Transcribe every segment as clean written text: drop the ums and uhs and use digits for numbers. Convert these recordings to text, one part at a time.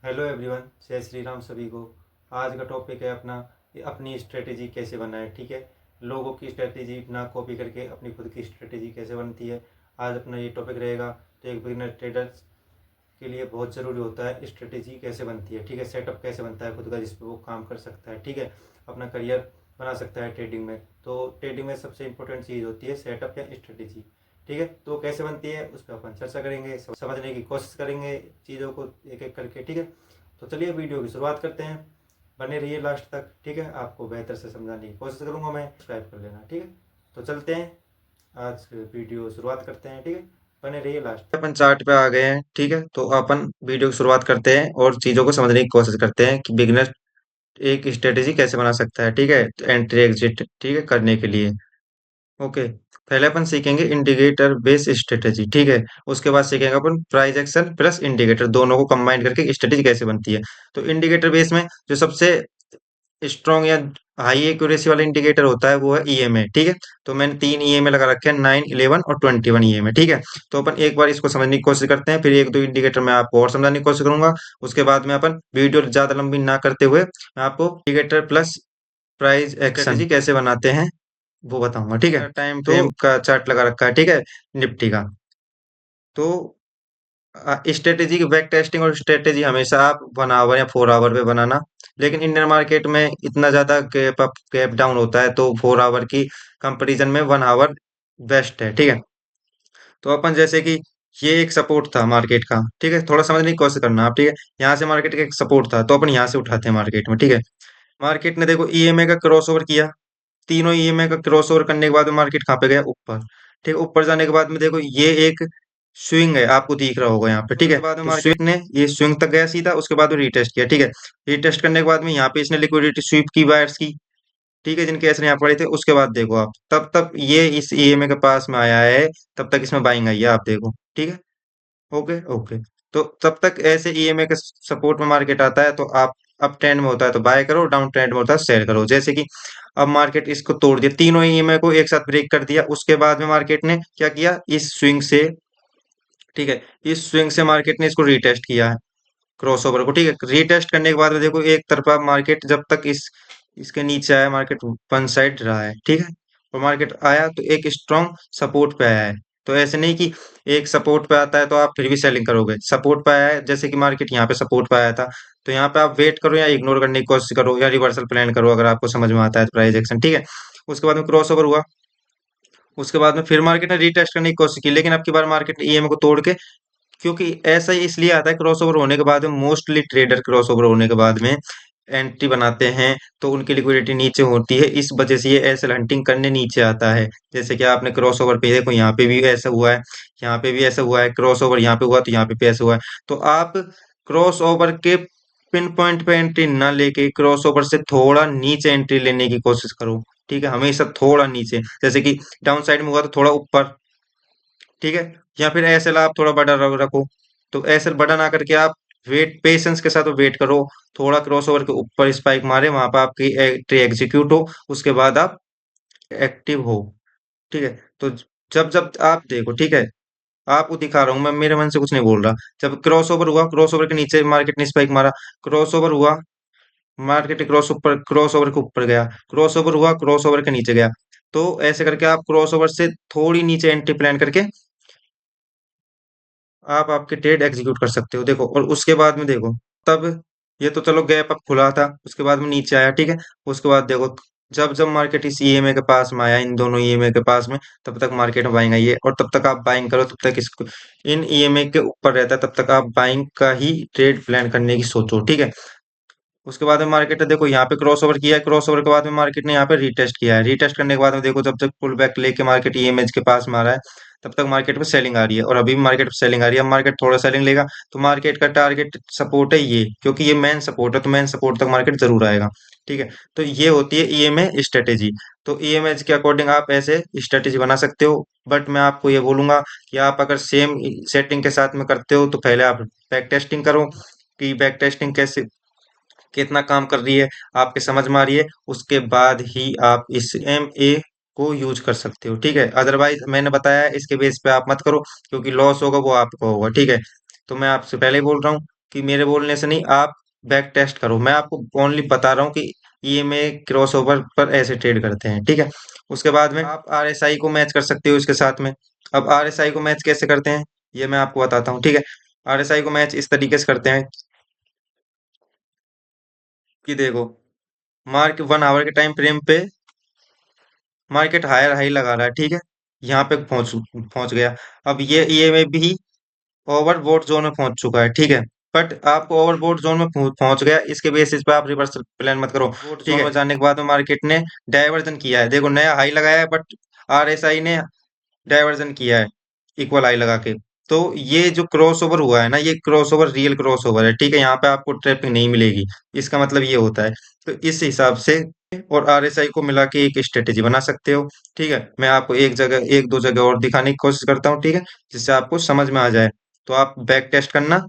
Hello everyone, जय श्री राम सभी को। आज का टॉपिक है अपना अपनी स्ट्रेटेजी कैसे बनाए। ठीक है, लोगों की स्ट्रेटेजी ना कॉपी करके अपनी खुद की स्ट्रेटेजी कैसे बनती है, आज अपना ये टॉपिक रहेगा। तो एक बिगिनर ट्रेडर्स के लिए बहुत ज़रूरी होता है स्ट्रेटेजी कैसे बनती है। ठीक है, सेटअप कैसे बनता है खुद का, जिस पर वो काम कर सकता है। ठीक है, अपना करियर बना सकता है ट्रेडिंग में। तो ट्रेडिंग में सबसे इंपॉर्टेंट चीज़ होती है सेटअप या स्ट्रेटेजी। ठीक है, तो कैसे बनती है उस पर अपन चर्चा करेंगे, समझने की कोशिश करेंगे चीज़ों को एक एक करके। ठीक है, तो चलिए वीडियो की शुरुआत करते हैं। बने रहिए लास्ट तक। ठीक है, आपको बेहतर से समझाने की कोशिश करूंगा मैं। सब्सक्राइब कर लेना। ठीक है, तो चलते हैं, आज वीडियो शुरुआत करते हैं। ठीक है, बने रहिए लास्ट तक। अपन चार्ट पे आ गए हैं। ठीक है, तो अपन वीडियो की शुरुआत करते हैं और चीज़ों को समझने की कोशिश करते हैं कि बिगिनर एक स्ट्रेटेजी कैसे बना सकता है। ठीक है, एंट्री एग्जिट ठीक है करने के लिए। ओके, पहले अपन सीखेंगे इंडिकेटर बेस स्ट्रेटेजी। ठीक है, उसके बाद सीखेंगे अपन प्राइस एक्शन प्लस इंडिकेटर, दोनों को कंबाइन करके स्ट्रेटेजी कैसे बनती है। तो इंडिकेटर बेस में जो सबसे स्ट्रॉन्ग या हाई एक्यूरेसी वाला इंडिकेटर होता है वो है ईएमए। ठीक है, तो मैंने 3 ईएमए लगा रखे हैं, 9, 11 और 21 ईएमए। ठीक है, तो अपन एक बार इसको समझने की कोशिश करते हैं, फिर एक दो इंडिकेटर मैं आपको और समझाने की कोशिश करूंगा। उसके बाद में अपन वीडियो ज्यादा लंबी ना करते हुए मैं आपको इंडिकेटर प्लस प्राइस एक्शन कैसे बनाते हैं वो बताऊंगा। ठीक है, टाइम फ्रेम का चार्ट लगा रखा है। ठीक है, निफ्टी का। तो स्ट्रेटेजी की बैक टेस्टिंग और स्ट्रेटेजी हमेशा आप 1 आवर या 4 आवर पे बनाना। लेकिन इंडियन मार्केट में इतना ज्यादा गैप अप गैप डाउन होता है, तो 4 आवर की कंपैरिजन में 1 आवर बेस्ट है। ठीक है, तो अपन जैसे कि ये एक सपोर्ट था मार्केट का। ठीक है, थोड़ा समझने की कोशिश करना आप। ठीक है, यहाँ से मार्केट का एक सपोर्ट था, तो अपन यहाँ से उठाते हैं मार्केट में। ठीक है, मार्केट ने देखो ईएमए का क्रॉस ओवर किया, तीनों ईएमए का क्रॉस ओवर करने के बाद में मार्केट कहाँ पे गया, ऊपर। ठीक है, ऊपर जाने के बाद में देखो ये एक स्विंग है, आपको दिख रहा होगा यहाँ पे। ठीक है, बाद में मार्केट ने ये स्विंग तक गया सीधा, उसके बाद में रीटेस्ट किया। ठीक है, रीटेस्ट करने के बाद में यहाँ पे इसने लिक्विडिटी स्वीप की बायर्स की। ठीक है, जिनके ऐसे यहाँ पड़े थे, उसके बाद देखो आप तब तक ये इस ईएमए के पास में आया है, तब तक इसमें बाइंग आई है, आप देखो। ठीक है, ओके ओके। तो तब तक ऐसे ईएमए के सपोर्ट में मार्केट आता है, तो आप अप ट्रेंड में होता है तो बाय करो, डाउन ट्रेंड में होता है सेल करो। जैसे कि अब मार्केट इसको तोड़ दिया, तीनों ईएमए को एक साथ ब्रेक कर दिया, उसके बाद में मार्केट ने क्या किया, इस स्विंग से। ठीक है, इस स्विंग से मार्केट ने इसको रीटेस्ट किया है, क्रॉसओवर को। ठीक है, रीटेस्ट करने के बाद में देखो एक तरफा मार्केट जब तक इसके नीचे आया, मार्केट वन साइड रहा है। ठीक है, और मार्केट आया तो एक स्ट्रॉन्ग सपोर्ट पे आया है। तो ऐसे नहीं कि एक सपोर्ट पे आता है तो आप फिर भी सेलिंग करोगे। सपोर्ट पे आया है, जैसे कि मार्केट यहाँ पे सपोर्ट पे आया था, तो यहाँ पे आप वेट करो या इग्नोर करने की कोशिश करो या रिवर्सल प्लान करो, अगर आपको समझ में आता है प्राइस एक्शन। ठीक है, उसके बाद में क्रॉस ओवर हुआ, उसके बाद में फिर मार्केट ने रीटेस्ट करने की कोशिश की, लेकिन अब की बार मार्केट ने ईएमए को तोड़ के, क्योंकि ऐसा ही इसलिए आता है क्रॉसओवर होने के बाद में, मोस्टली ट्रेडर क्रॉसओवर होने के बाद में एंट्री बनाते हैं तो उनकी लिक्विडिटी नीचे होती है, इस वजह से ये एसएल हंटिंग करने नीचे आता है। जैसे कि आपने क्रॉसओवर पे देखो, यहाँ पे भी ऐसा हुआ है, यहाँ पे भी ऐसा हुआ है, क्रॉसओवर यहाँ पे हुआ तो यहाँ पे ऐसा हुआ है। तो आप क्रॉसओवर के पिन पॉइंट पे एंट्री ना लेके क्रॉसओवर से थोड़ा नीचे एंट्री लेने की कोशिश करो। ठीक है, हमेशा थोड़ा नीचे, जैसे कि डाउन साइड में हुआ तो थोड़ा ऊपर। ठीक है, या फिर एसएल आप थोड़ा बड़ा रखो। तो एसएल बड़ा ना करके आप वेट, पेशेंस के साथ वेट करो, थोड़ा क्रॉसओवर के ऊपर स्पाइक मारे, वहां पर आपकी एंट्री एग्जीक्यूट हो, उसके बाद आप एक्टिव हो। ठीक है, तो जब जब आप देखो, ठीक है, आपको दिखा रहा हूं मैं, मेरे मन से कुछ नहीं बोल रहा। जब क्रॉसओवर हुआ, क्रॉसओवर के नीचे मार्केट ने स्पाइक मारा, क्रॉसओवर हुआ, मार्केट क्रॉसओवर के ऊपर गया, क्रॉसओवर हुआ, क्रॉसओवर के नीचे गया। तो ऐसे करके आप क्रॉसओवर से थोड़ी नीचे एंट्री प्लान करके आप आपके ट्रेड एग्जीक्यूट कर सकते हो। देखो, और उसके बाद में देखो, तब ये तो चलो गैप अप खुला था, उसके बाद में नीचे आया। ठीक है, उसके बाद देखो, जब जब मार्केट इस ईएमए के पास में आया, इन दोनों ईएमए के पास में, तब तक मार्केट में बाइंग आई है, और तब तक आप बाइंग करो, तब तक इसको इन ईएमए के ऊपर रहता है, तब तक आप बाइंग का ही ट्रेड प्लान करने की सोचो। ठीक है, उसके बाद में मार्केट ने देखो यहाँ पे क्रॉस ओवर किया है, क्रॉस ओवर के बाद में मार्केट ने यहाँ पे रीटेस्ट किया है, रीटेस्ट करने के बाद में देखो, जब तक पुल बैक लेके मार्केट ईएमएच के पास में आ रहा है, तब तक मार्केट में सेलिंग आ रही है, और अभी भी मार्केट में सेलिंग आ रही है। अब मार्केट थोड़ा सेलिंग लेगा तो मार्केट का टारगेट सपोर्ट है ये, क्योंकि ये मेन सपोर्ट है, तो मेन सपोर्ट तक मार्केट जरूर आएगा। ठीक है, तो ये होती है ईएमए स्ट्रेटेजी। तो ईएमएच के अकॉर्डिंग आप ऐसे स्ट्रेटेजी बना सकते हो, बट मैं आपको ये बोलूंगा कि आप अगर सेम सेटिंग के साथ में करते हो तो पहले आप बैक टेस्टिंग करो, कि बैक टेस्टिंग कैसे, कितना काम कर रही है, आपके समझ में आ रही है, उसके बाद ही आप इस एम ए को यूज कर सकते हो। ठीक है, अदरवाइज मैंने बताया इसके बेस पे आप मत करो, क्योंकि लॉस होगा वो आपको होगा। ठीक है, तो मैं आपसे पहले ही बोल रहा हूँ कि मेरे बोलने से नहीं, आप बैक टेस्ट करो। मैं आपको ओनली बता रहा हूँ कि ईएमए क्रॉसओवर पर ऐसे ट्रेड करते हैं, ठीक है। उसके बाद में आप आरएसआई को मैच कर सकते हो इसके साथ में। अब आरएसआई को मैच कैसे करते हैं ये मैं आपको बताता हूँ, ठीक है। आरएसआई को मैच इस तरीके से करते हैं कि देखो, मार्क 1 आवर के टाइम फ्रेम पे मार्केट हायर हाई लगा रहा है, ठीक है। यहाँ पे पहुंच पहुंच गया। अब ये ईएमए भी ओवरबोट जोन में पहुंच चुका है, ठीक है। बट आपको ओवरबोट जोन में पहुंच गया, इसके बेसिस पे आप रिवर्सल प्लान मत करो, ठीक है। जाने के बाद में मार्केट ने डाइवर्जन किया है, देखो नया हाई लगाया है, बट आरएसआई ने डाइवर्जन किया है इक्वल आई लगा के। तो ये जो क्रॉसओवर हुआ है ना, ये क्रॉसओवर रियल क्रॉसओवर है, ठीक है। यहाँ पे आपको ट्रैपिंग नहीं मिलेगी, इसका मतलब ये होता है। तो इस हिसाब से और आरएसआई को मिला के एक स्ट्रेटेजी बना सकते हो, ठीक है। मैं आपको एक दो जगह और दिखाने की कोशिश करता हूँ, ठीक है, जिससे आपको समझ में आ जाए। तो आप बैक टेस्ट करना,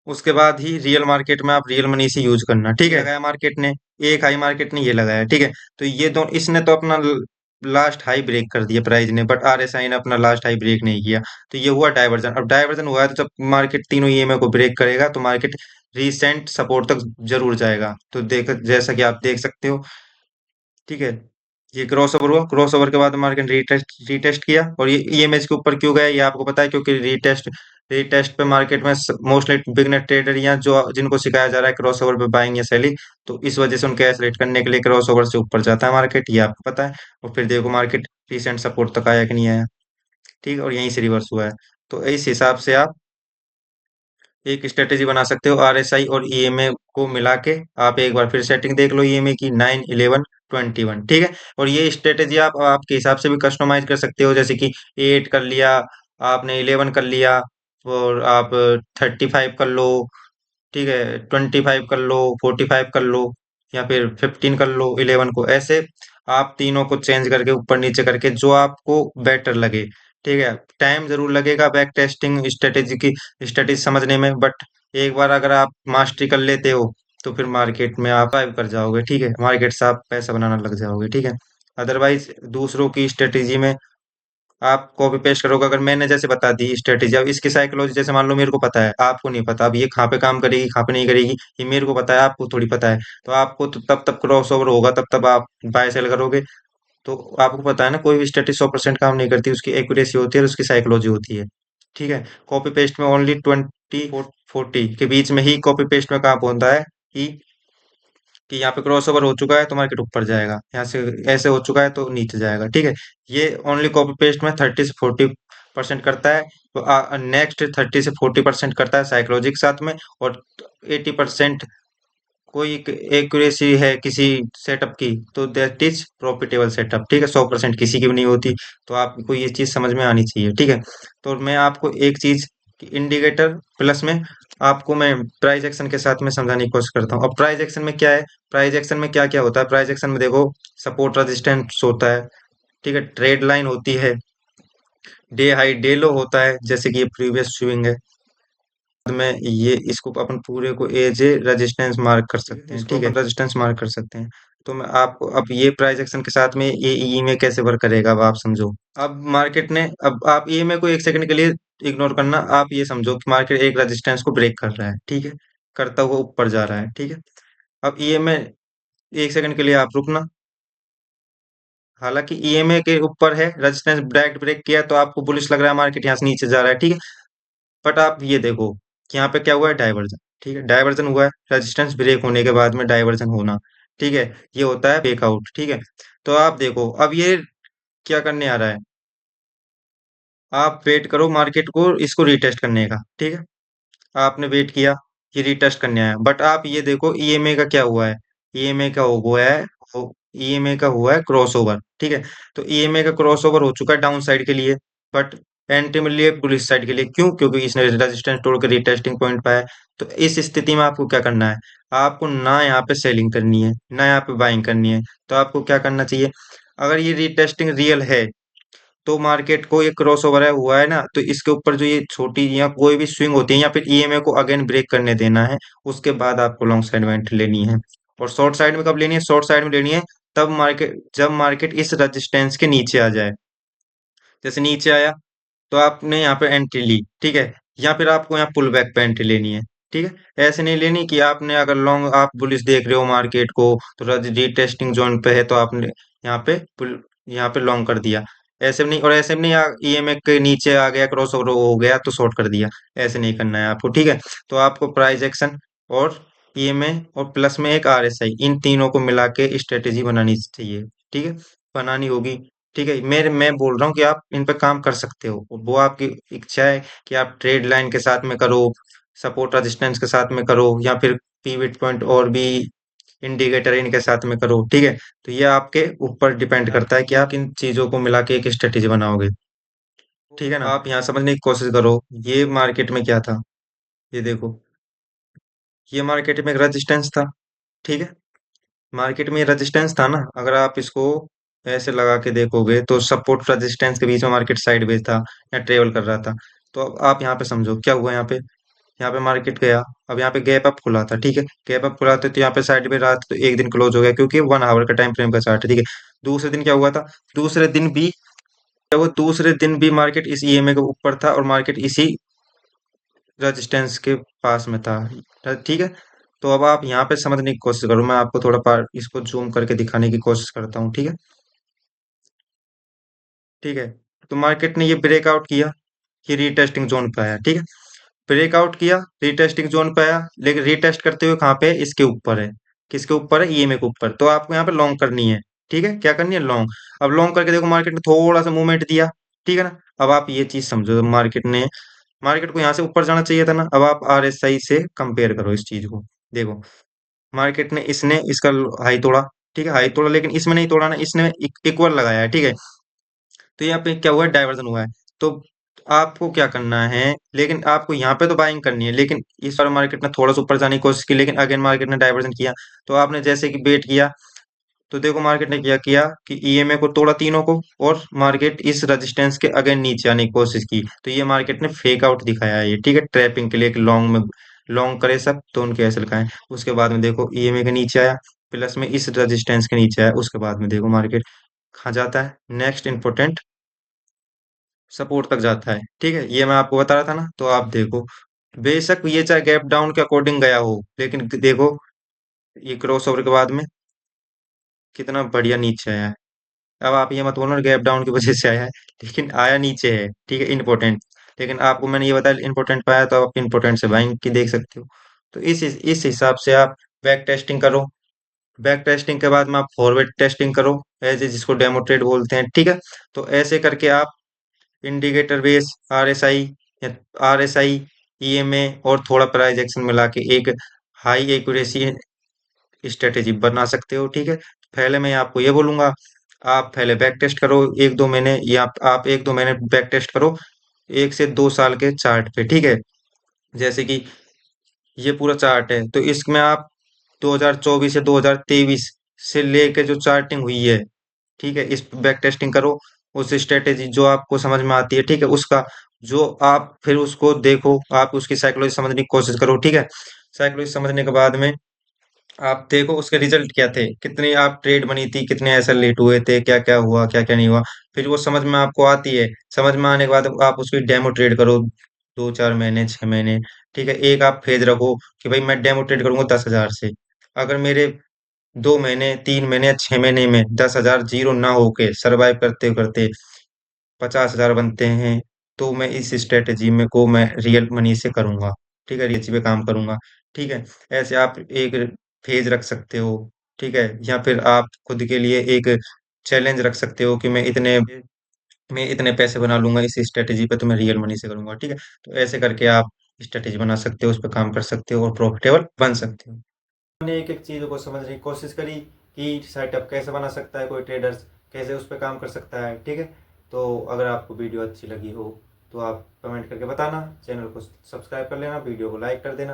उसके बाद ही रियल मार्केट में आप रियल मनी से यूज करना, ठीक है। लगाया मार्केट ने, एक हाई मार्केट ने ये लगाया, ठीक है। तो ये दोनों, इसने तो अपना लास्ट हाई ब्रेक कर दिया प्राइस ने, बट आरएसआई ने अपना लास्ट हाई ब्रेक नहीं किया। तो ये हुआ डाइवर्जन। अब डाइवर्जन हुआ है तो जब मार्केट तीनों ईएमए को ब्रेक करेगा तो मार्केट रीसेंट सपोर्ट तक जरूर जाएगा। तो देख, जैसा कि आप देख सकते हो, ठीक है। ये क्रॉस ओवर हुआ, क्रॉस ओवर के बाद मार्केट रीटेस्ट किया, और ये ईएमएच के ऊपर क्यों गया ये आपको पता है, क्योंकि रीटेस्ट रीटेस्ट पे मार्केट में मोस्टली बिगनर ट्रेडर या जो जिनको सिखाया जा रहा है क्रॉस ओवर पे बाइंग या सेलिंग, तो इस वजह से उनके एसलेट करने के लिए क्रॉस ओवर से ऊपर जाता है मार्केट, ये आपको पता है। और फिर देखो मार्केट रिसेंट सपोर्ट तक आया कि नहीं आया, ठीक है, और यहीं से रिवर्स हुआ है। तो इस हिसाब से आप एक स्ट्रेटेजी बना सकते हो आरएसआई और ईएमए को मिला के। आप एक बार फिर सेटिंग देख लो ईएमए की, 9, 11, 21, ठीक है। और ये स्ट्रेटेजी आप आपके हिसाब से भी कस्टमाइज कर सकते हो, जैसे कि 8 कर लिया आपने, 11 कर लिया, और आप 35 कर लो, ठीक है, 25 कर लो, 45 कर लो, या फिर 15 कर लो 11 को, ऐसे आप तीनों को चेंज करके ऊपर नीचे करके जो आपको बेटर लगे, ठीक है। टाइम जरूर लगेगा बैक टेस्टिंग स्ट्रेटेजी की स्ट्रेटेजी समझने में, बट एक बार अगर आप मास्टरी कर लेते हो तो फिर मार्केट में आप फाइव कर जाओगे, ठीक है, मार्केट से आप पैसा बनाना लग जाओगे, ठीक है। अदरवाइज दूसरों की स्ट्रेटेजी में आप कॉपी पेस्ट करोगे, अगर मैंने जैसे बता दी स्ट्रेटेजी, अब इसकी साइकोलॉजी जैसे मान लो मेरे को पता है, आपको नहीं पता, अब ये कहाँ पे काम करेगी कहाँ पे नहीं करेगी, ये मेरे को पता है, आपको थोड़ी पता है। तो आपको तो तब तब क्रॉस ओवर होगा, तब तब आप बाय सेल करोगे। तो आपको पता है ना, कोई भी स्ट्रेटेजी 100% काम नहीं करती, उसकी एक्यूरेसी होती है और उसकी साइकोलॉजी होती है, ठीक है। कॉपी पेस्ट में ओनली 20 40 के बीच में ही कॉपी पेस्ट में काम होता है कि यहाँ पे क्रॉसओवर हो चुका है तो मार्केट ऊपर जाएगा, यहाँ से ऐसे हो चुका है तो नीचे जाएगा, ठीक है। ये ओनली कॉपी पेस्ट में 30 से 40% करता है। तो नेक्स्ट 30 से 40% करता है साइकोलॉजी के साथ में, और 80% कोई एक्यूरेसी है किसी सेटअप की, तो दैट इज प्रॉफिटेबल सेटअप, ठीक है। 100% किसी की भी नहीं होती। तो आपको ये चीज समझ में आनी चाहिए, ठीक है। तो मैं आपको एक चीज इंडिकेटर प्लस में आपको मैं प्राइस एक्शन के साथ में समझाने की कोशिश करता हूँ। अब प्राइस एक्शन में क्या है, प्राइस एक्शन में क्या क्या होता है, प्राइस एक्शन में देखो, सपोर्ट रेजिस्टेंस होता है, ठीक है, ट्रेड लाइन होती है, डे हाई डे लो होता है, जैसे कि ये प्रीवियस स्विंग है। में ये इसको अपन पूरे को एज ए रेजिस्टेंस मार्क कर सकते हैं, ठीक है, रेजिस्टेंस मार्क कर सकते हैं। तो मैं आपको अब ये प्राइस एक्शन के साथ में ये ईएमए कैसे वर्क करेगा अब आप समझो। अब मार्केट ने, अब आप ईएमए को एक सेकंड के लिए इग्नोर करना, आप ये समझो कि मार्केट एक रेजिस्टेंस को ब्रेक कर रहा है, ठीक है, करता हुआ ऊपर जा रहा है, ठीक है। अब ईएमए, एक सेकंड के लिए आप रुकना। हालांकि ईएमए के ऊपर है, रेजिस्टेंस डायरेक्ट ब्रेक किया तो आपको बुलिश लग रहा है, मार्केट यहाँ से नीचे जा रहा है, ठीक है। बट आप ये देखो कि यहाँ पे क्या हुआ है, डाइवर्जन, ठीक है, डाइवर्जन हुआ है, रेजिस्टेंस ब्रेक होने के बाद में डाइवर्जन होना, ठीक है, ये होता है ब्रेकआउट, ठीक है। तो आप देखो अब ये क्या करने आ रहा है, आप वेट करो मार्केट को इसको रीटेस्ट करने का, ठीक है। आपने वेट किया, ये रीटेस्ट करने आया, बट आप ये देखो ईएमए का क्या हुआ है, ईएमए का हुआ है, ईएमए का हुआ है क्रॉसओवर, ठीक है। तो ईएमए का क्रॉसओवर हो चुका है डाउन साइड के लिए, बट एंट्री मिल रही है बुलिश साइड के लिए, क्यों, क्योंकि इसने रेजिस्टेंस तोड़ के रीटेस्टिंग पॉइंट पाया है। तो इस स्थिति में आपको क्या करना है, आपको ना यहाँ पे सेलिंग करनी है ना यहाँ पे बाइंग करनी है। तो आपको क्या करना चाहिए, अगर ये रीटेस्टिंग रियल है तो मार्केट को, ये क्रॉसओवर है हुआ है ना, तो इसके ऊपर जो ये छोटी या कोई भी स्विंग होती है, या फिर ईएमए को अगेन ब्रेक करने देना है, उसके बाद आपको लॉन्ग साइड में एंट्री लेनी है। और शॉर्ट साइड में कब लेनी है, शॉर्ट साइड में लेनी है तब मार्केट, जब मार्केट इस रेजिस्टेंस के नीचे आ जाए, जैसे नीचे आया तो आपने यहाँ पे एंट्री ली, ठीक है। या फिर आपको यहाँ पुल बैक पे एंट्री लेनी है। ठीक है, ऐसे नहीं लेनी कि आपने अगर लॉन्ग आप बुलिश देख रहे हो मार्केट को, तो रीटेस्टिंग जोन पे है तो आपने यहाँ पे पुल, यहाँ पे लॉन्ग कर दिया। ऐसे भी नहीं, और ऐसे भी नहीं ईएमए के नीचे आ गया, क्रॉस ओवर हो गया तो शॉर्ट कर दिया। ऐसे नहीं करना है आपको। ठीक है, तो आपको प्राइस एक्शन और ईएमए और प्लस में एक आरएसआई, इन तीनों को मिला के स्ट्रेटेजी बनानी चाहिए। ठीक है, बनानी होगी। ठीक है, मैं बोल रहा हूँ कि आप इन पे काम कर सकते हो, वो आपकी इच्छा है कि आप ट्रेड लाइन के साथ में करो, सपोर्ट रेजिस्टेंस के साथ में करो, या फिर पिवट पॉइंट और भी इंडिकेटर इनके साथ में करो। ठीक है, तो ये आपके ऊपर डिपेंड करता है कि आप इन चीजों को मिला के एक स्ट्रेटेजी बनाओगे। ठीक है ना, आप यहाँ समझने की कोशिश करो। ये मार्केट में क्या था, ये देखो, ये मार्केट में एक रेजिस्टेंस था। ठीक है, मार्केट में रेजिस्टेंस था ना, अगर आप इसको ऐसे लगा के देखोगे तो सपोर्ट रेजिस्टेंस के बीच में मार्केट साइडवेज था या ट्रेवल कर रहा था। तो अब आप यहाँ पे समझो क्या हुआ यहाँ पे, यहाँ पे मार्केट गया, अब यहाँ पे गैप अप खुला था। ठीक है, गैप अप खुला था तो यहाँ पे साइड में रहा था, तो एक दिन क्लोज हो गया क्योंकि 1 आवर का टाइम फ्रेम का चार्ट है। ठीक है, दूसरे दिन क्या हुआ था, दूसरे दिन भी क्या हुआ, दूसरे दिन भी मार्केट इस ईएमए के ऊपर था और मार्केट इसी रेजिस्टेंस के पास में था। ठीक है, तो अब आप यहाँ पे समझने की कोशिश करो, मैं आपको थोड़ा पार्ट इसको जूम करके दिखाने की कोशिश करता हूँ। ठीक है, ठीक है, तो मार्केट ने ये ब्रेकआउट किया, ये रीटेस्टिंग जोन पे आया। ठीक है, ब्रेकआउट किया, रीटेस्टिंग जोन पे आया, लेकिन रीटेस्ट करते हुए कहाँ पे है, इसके ऊपर है। किसके ऊपर है, ईएमए के ऊपर। तो आपको यहाँ पे लॉन्ग करनी है। ठीक है, क्या करनी है, लॉन्ग। अब लॉन्ग करके देखो मार्केट ने थोड़ा सा मूवमेंट दिया। ठीक है ना, अब आप ये चीज समझो, मार्केट को यहाँ से ऊपर जाना चाहिए था ना। अब आप आरएसआई से कंपेयर करो इस चीज को। देखो, मार्केट ने इसने इसका हाई तोड़ा। ठीक है, हाई तोड़ा, लेकिन इसमें नहीं तोड़ा ना, इसने इक्वल लगाया है। ठीक है, तो यहाँ पे क्या हुआ है, डाइवर्जन हुआ है। तो आपको क्या करना है, लेकिन आपको यहाँ पे तो बाइंग करनी है, लेकिन इस बार मार्केट ने थोड़ा सा ऊपर जाने की कोशिश की, लेकिन अगेन मार्केट ने डाइवर्जन किया। तो आपने जैसे कि वेट किया, तो देखो मार्केट ने क्या किया कि ईएमए को तोड़ा तीनों को, और मार्केट इस रेजिस्टेंस के अगेन नीचे आने की कोशिश की। तो ये मार्केट ने फेक आउट दिखाया है ये। ठीक है, ट्रैपिंग के लिए एक लॉन्ग में लॉन्ग करे सब तो उनके ऐसे लिखाए। उसके बाद में देखो ईएमए के नीचे आया, प्लस में इस रेजिस्टेंस के नीचे आया। उसके बाद में देखो मार्केट कहाँ जाता है, नेक्स्ट इंपोर्टेंट सपोर्ट तक जाता है। ठीक है, ये मैं आपको बता रहा था ना। तो आप देखो, बेशक ये चाहे गैप डाउन के अकॉर्डिंग गया हो, लेकिन देखो ये क्रॉस ओवर के बाद में कितना बढ़िया नीचे आया है। अब आप ये मत बोलना गैप डाउन की वजह से आया है, लेकिन आया नीचे है। ठीक है, इंपॉर्टेंट। लेकिन आपको मैंने ये बताया इंपॉर्टेंट पाया, तो आप इंपॉर्टेंट से बाइंग की देख सकते हो। तो इस हिसाब से आप बैक टेस्टिंग करो। बैक टेस्टिंग के बाद में आप फॉरवर्ड टेस्टिंग करो, एज जिसको डेमो ट्रेड बोलते हैं। ठीक है, तो ऐसे करके आप इंडिकेटर बेस, आरएसआई या आरएसआई, ईएमए और थोड़ा प्राइस एक्शन मिला के एक हाई एक्यूरेसी स्ट्रेटेजी बना सकते हो। ठीक है, पहले मैं आपको ये बोलूंगा, आप पहले बैक टेस्ट करो 1-2 महीने, या आप 1-2 महीने बैक टेस्ट करो 1 से 2 साल के चार्ट पे। ठीक है, जैसे कि ये पूरा चार्ट है, तो इसमें आप 2024 या 2023 से लेके जो चार्टिंग हुई है, ठीक है, इस बैक टेस्टिंग करो। उस स्ट्रेटेजी जो आपको समझ में आती है, ठीक है, उसका जो आप फिर उसको देखो, आप उसकी साइकोलॉजी समझने की कोशिश करो। ठीक है, साइकोलॉजी समझने के बाद में आप देखो उसके रिजल्ट क्या थे, कितनी आप ट्रेड बनी थी, कितने ऐसे लेट हुए थे, क्या क्या हुआ, क्या क्या नहीं हुआ। फिर वो समझ में आपको आती है, समझ में आने के बाद आप उसकी डेमो ट्रेड करो 2-4 महीने, 6 महीने। ठीक है, एक आप फेज रखो कि भाई मैं डेमो ट्रेड करूंगा 10,000 से। अगर मेरे 2 महीने, 3 महीने या 6 महीने में 10,000 जीरो ना होके सर्वाइव करते करते 50,000 बनते हैं, तो मैं इस स्ट्रेटेजी में को मैं रियल मनी से करूंगा। ठीक है, रियल पे काम करूंगा। ठीक है, ऐसे आप एक फेज रख सकते हो। ठीक है, या फिर आप खुद के लिए एक चैलेंज रख सकते हो कि मैं इतने पैसे बना लूंगा इस स्ट्रेटेजी पे, तो मैं रियल मनी से करूंगा। ठीक है, तो ऐसे करके आप स्ट्रेटेजी बना सकते हो, उस पर काम कर सकते हो और प्रॉफिटेबल बन सकते हो। हमने एक एक चीज़ों को समझने की कोशिश करी कि सेटअप कैसे बना सकता है कोई ट्रेडर्स, कैसे उस पर काम कर सकता है। ठीक है, तो अगर आपको वीडियो अच्छी लगी हो तो आप कमेंट करके बताना, चैनल को सब्सक्राइब कर लेना, वीडियो को लाइक कर देना।